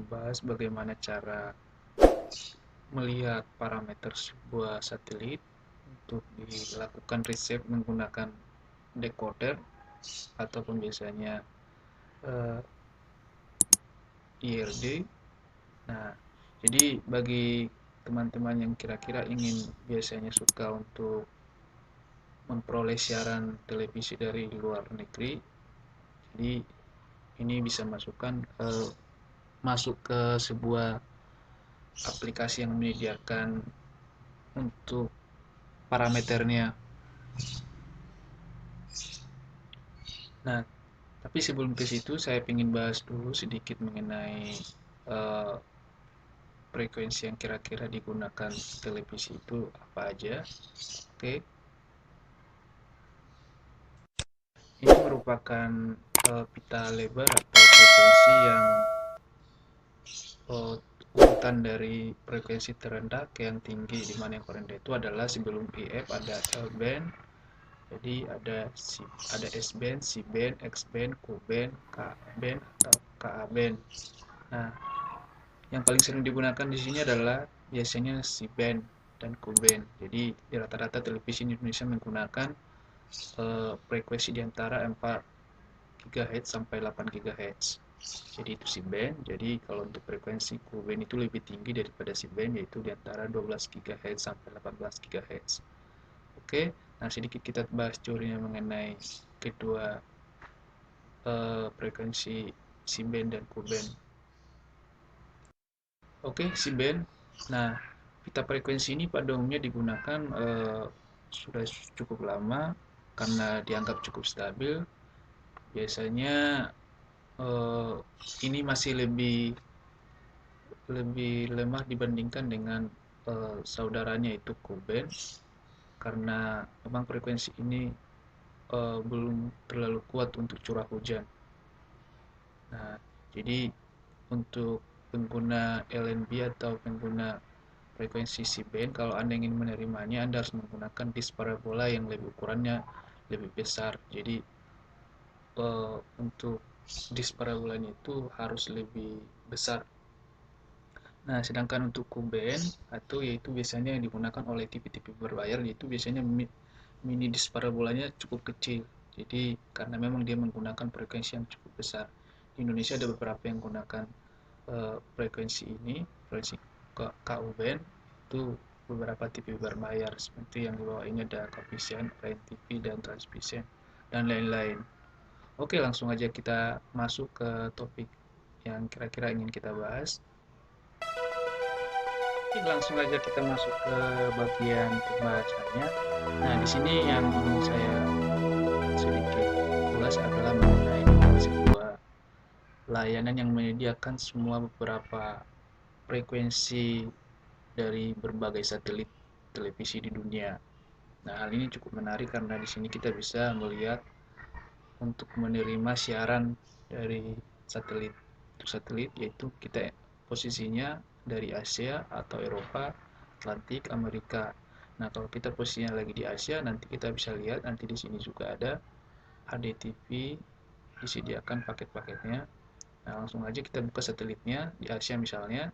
membahas bagaimana cara melihat parameter sebuah satelit untuk dilakukan riset menggunakan decoder ataupun biasanya IRD. Nah, jadi bagi teman-teman yang kira-kira ingin biasanya suka untuk memperoleh siaran televisi dari luar negeri, jadi ini bisa masuk ke sebuah aplikasi yang menyediakan untuk parameternya. Nah, tapi sebelum ke situ saya ingin bahas dulu sedikit mengenai uh, frekuensi yang kira-kira digunakan televisi itu apa aja. Oke, ini merupakan pita lebar atau frekuensi yang urutan dari frekuensi terendah ke yang tinggi, di mana yang terendah itu adalah sebelum IF ada L band, jadi ada S band, C band, X band, Q band, K band atau KA band. Nah, yang paling sering digunakan di sini adalah biasanya C band dan Q band. Jadi di rata-rata televisi di Indonesia menggunakan frekuensi di antara 4 GHz sampai 8 GHz. Jadi itu C band. Jadi kalau untuk frekuensi Q band itu lebih tinggi daripada C band, yaitu di antara 12 GHz sampai 18 GHz. Oke, nah sedikit kita bahas teorinya mengenai kedua frekuensi C band dan Q band. Oke, C band. Nah, pita frekuensi ini pada umumnya digunakan sudah cukup lama karena dianggap cukup stabil. Biasanya eh, ini masih lebih lebih lemah dibandingkan dengan saudaranya itu Q band, karena memang frekuensi ini belum terlalu kuat untuk curah hujan. Nah, jadi untuk pengguna LNB atau pengguna frekuensi C-band, kalau Anda ingin menerimanya, Anda harus menggunakan disk parabola yang lebih ukurannya lebih besar. Jadi untuk disk parabolanya itu harus lebih besar. Nah, sedangkan untuk Q-band atau yaitu biasanya yang digunakan oleh TV-TV berbayar, yaitu biasanya mini disk parabolanya cukup kecil. Jadi karena memang dia menggunakan frekuensi yang cukup besar. Di Indonesia ada beberapa yang menggunakan frekuensi ini, frekuensi KU band itu beberapa TV berbayar seperti yang di bawah ini ada Kapisian, Rain TV dan Transvision dan lain-lain. Oke, langsung aja kita masuk ke topik yang kira-kira ingin kita bahas. Oke, langsung aja kita masuk ke bagian pembahasannya. Nah, di sini yang ingin saya sedikit ulas adalah mengenai sebuah layanan yang menyediakan semua beberapa frekuensi dari berbagai satelit televisi di dunia. Nah, hal ini cukup menarik karena di sini kita bisa melihat untuk menerima siaran dari satelit. Untuk satelit yaitu kita posisinya dari Asia atau Eropa, Atlantik, Amerika. Nah, kalau kita posisinya lagi di Asia, nanti kita bisa lihat nanti di sini juga ada HDTV disediakan paket-paketnya. Nah, langsung aja kita buka satelitnya di Asia misalnya.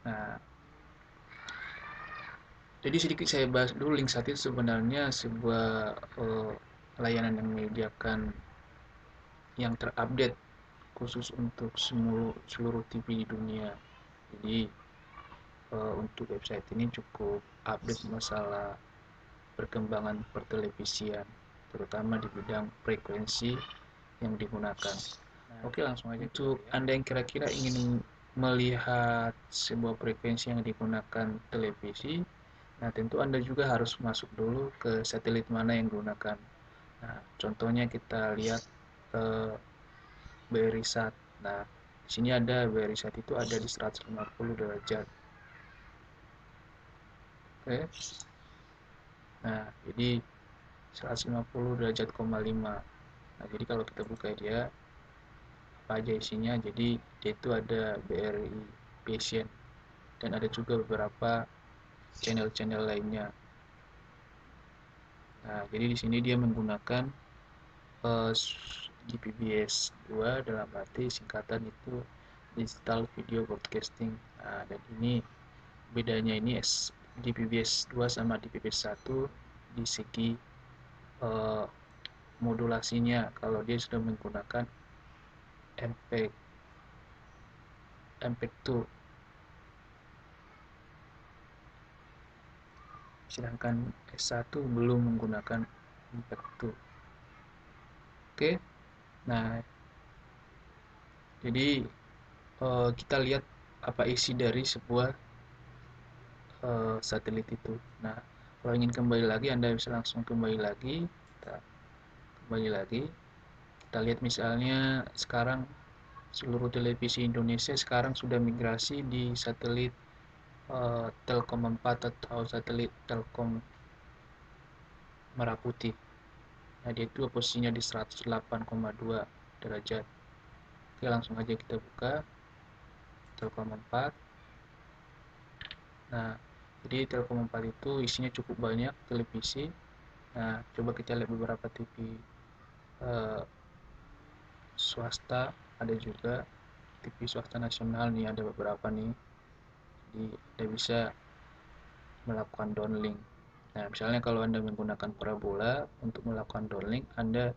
Nah, jadi sedikit saya bahas dulu Linksat itu sebenarnya sebuah layanan yang menyediakan yang terupdate khusus untuk seluruh TV di dunia. Jadi untuk website ini cukup update masalah perkembangan pertelevisian, terutama di bidang frekuensi yang digunakan. Oke, langsung aja. Untuk Anda yang kira-kira ingin melihat sebuah frekuensi yang digunakan televisi, nah tentu Anda juga harus masuk dulu ke satelit mana yang digunakan. Nah, contohnya kita lihat eh, BRISAT. Nah, di sini ada BRISAT itu ada di 150 derajat. Oke. Nah, jadi 150 derajat, 5. Nah, jadi kalau kita buka dia, apa aja isinya? Jadi, dia itu ada BRI Passion dan ada juga beberapa channel-channel lainnya. Nah, jadi di sini dia menggunakan DVB-S 2 dalam arti singkatan itu Digital Video Broadcasting. Nah, dan ini bedanya ini DVB-S 2 sama DVB-S 1 di segi eh, modulasinya. Kalau dia sudah menggunakan MPEG 2, sedangkan S1 belum menggunakan MPEG 2. Oke, nah jadi kita lihat apa isi dari sebuah satelit itu. Nah, kalau ingin kembali lagi, Anda bisa langsung kembali lagi. Kita kembali lagi. Kita lihat misalnya sekarang seluruh televisi Indonesia sekarang sudah migrasi di satelit Telkom 4 atau satelit Telkom Merah Putih. Nah, dia itu posisinya di 108,2 derajat. Oke, langsung aja kita buka Telkom 4. Nah, jadi Telkom 4 itu isinya cukup banyak televisi. Nah, coba kita lihat beberapa TV swasta, ada juga TV swasta nasional nih, ada beberapa nih. Jadi Anda bisa melakukan downlink. Nah, misalnya kalau Anda menggunakan parabola untuk melakukan downlink, Anda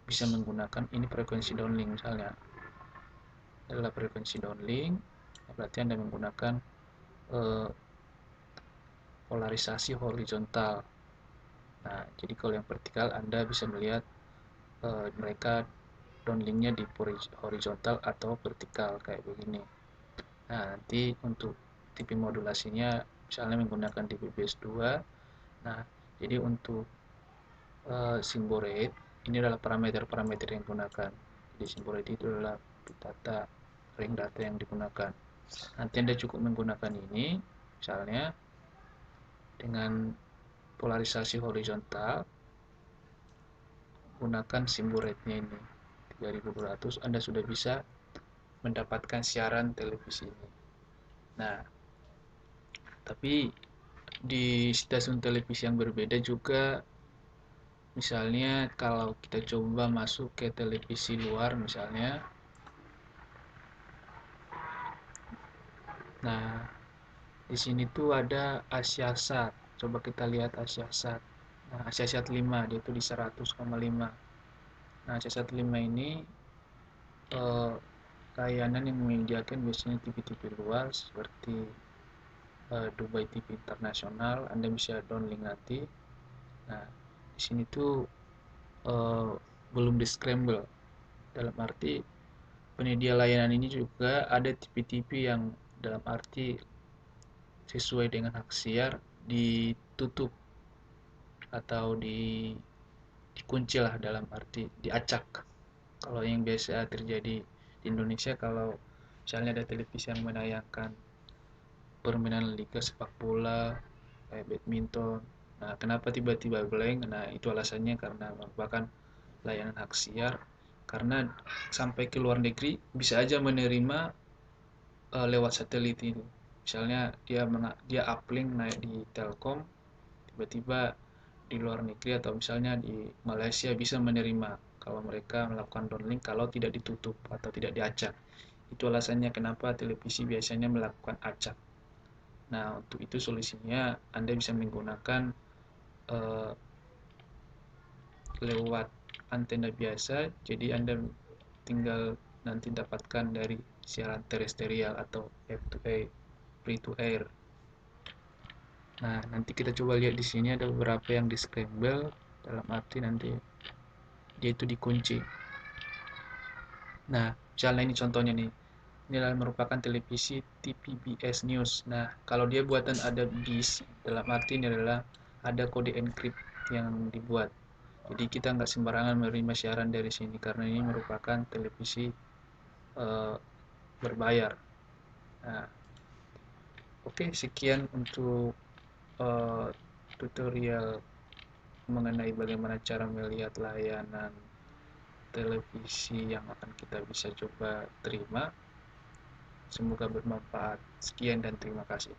bisa menggunakan ini frekuensi downlink misalnya. Adalah frekuensi downlink, berarti Anda menggunakan polarisasi horizontal. Nah, jadi kalau yang vertikal Anda bisa melihat mereka downlinknya di horizontal atau vertikal kayak begini. Nah, nanti untuk TV modulasinya misalnya menggunakan DVB-S 2. Nah, jadi untuk symbol rate ini adalah parameter-parameter yang digunakan. Jadi symbol rate itu adalah data ring data yang digunakan. Nanti Anda cukup menggunakan ini misalnya dengan polarisasi horizontal, gunakan symbol rate-nya ini 3200, Anda sudah bisa mendapatkan siaran televisi ini. Nah, tapi di stasiun televisi yang berbeda juga, misalnya kalau kita coba masuk ke televisi luar misalnya, nah di sini tuh ada Asiasat. Coba kita lihat Asiasat. Nah, Asiasat 5 dia tuh di 100,5. Nah, Asiasat 5 ini layanan yang menyediakan biasanya TV-TV luar seperti Dubai TV Internasional. Anda bisa downlink nanti. Nah, di sini tuh belum di scramble, dalam arti penyedia layanan ini juga ada TV-TV yang dalam arti sesuai dengan hak siar ditutup atau dikunci lah, dalam arti diacak. Kalau yang biasa terjadi di Indonesia, kalau misalnya ada televisi yang menayangkan permainan liga sepak bola kayak badminton, nah kenapa tiba-tiba blank? Nah, itu alasannya karena merupakan layanan hak siar, karena sampai ke luar negeri bisa aja menerima lewat satelit itu. Misalnya dia uplink naik di Telkom, tiba-tiba di luar negeri atau misalnya di Malaysia bisa menerima kalau mereka melakukan downlink kalau tidak ditutup atau tidak diacak. Itu alasannya kenapa televisi biasanya melakukan acak. Nah, untuk itu solusinya Anda bisa menggunakan uh, lewat antena biasa, jadi Anda tinggal nanti dapatkan dari siaran terestrial atau F2A, free to air. Nah, nanti kita coba lihat di sini ada beberapa yang di scramble, dalam arti nanti dia itu dikunci. Nah, misalnya ini contohnya nih. Ini adalah merupakan televisi TPBS News. Nah, kalau dia buatan ada BIS, dalam arti ini adalah ada kode encrypt yang dibuat. Jadi kita nggak sembarangan menerima siaran dari sini karena ini merupakan televisi berbayar. Nah, oke, sekian untuk tutorial mengenai bagaimana cara melihat layanan televisi yang akan kita bisa coba terima. Semoga bermanfaat. Sekian dan terima kasih.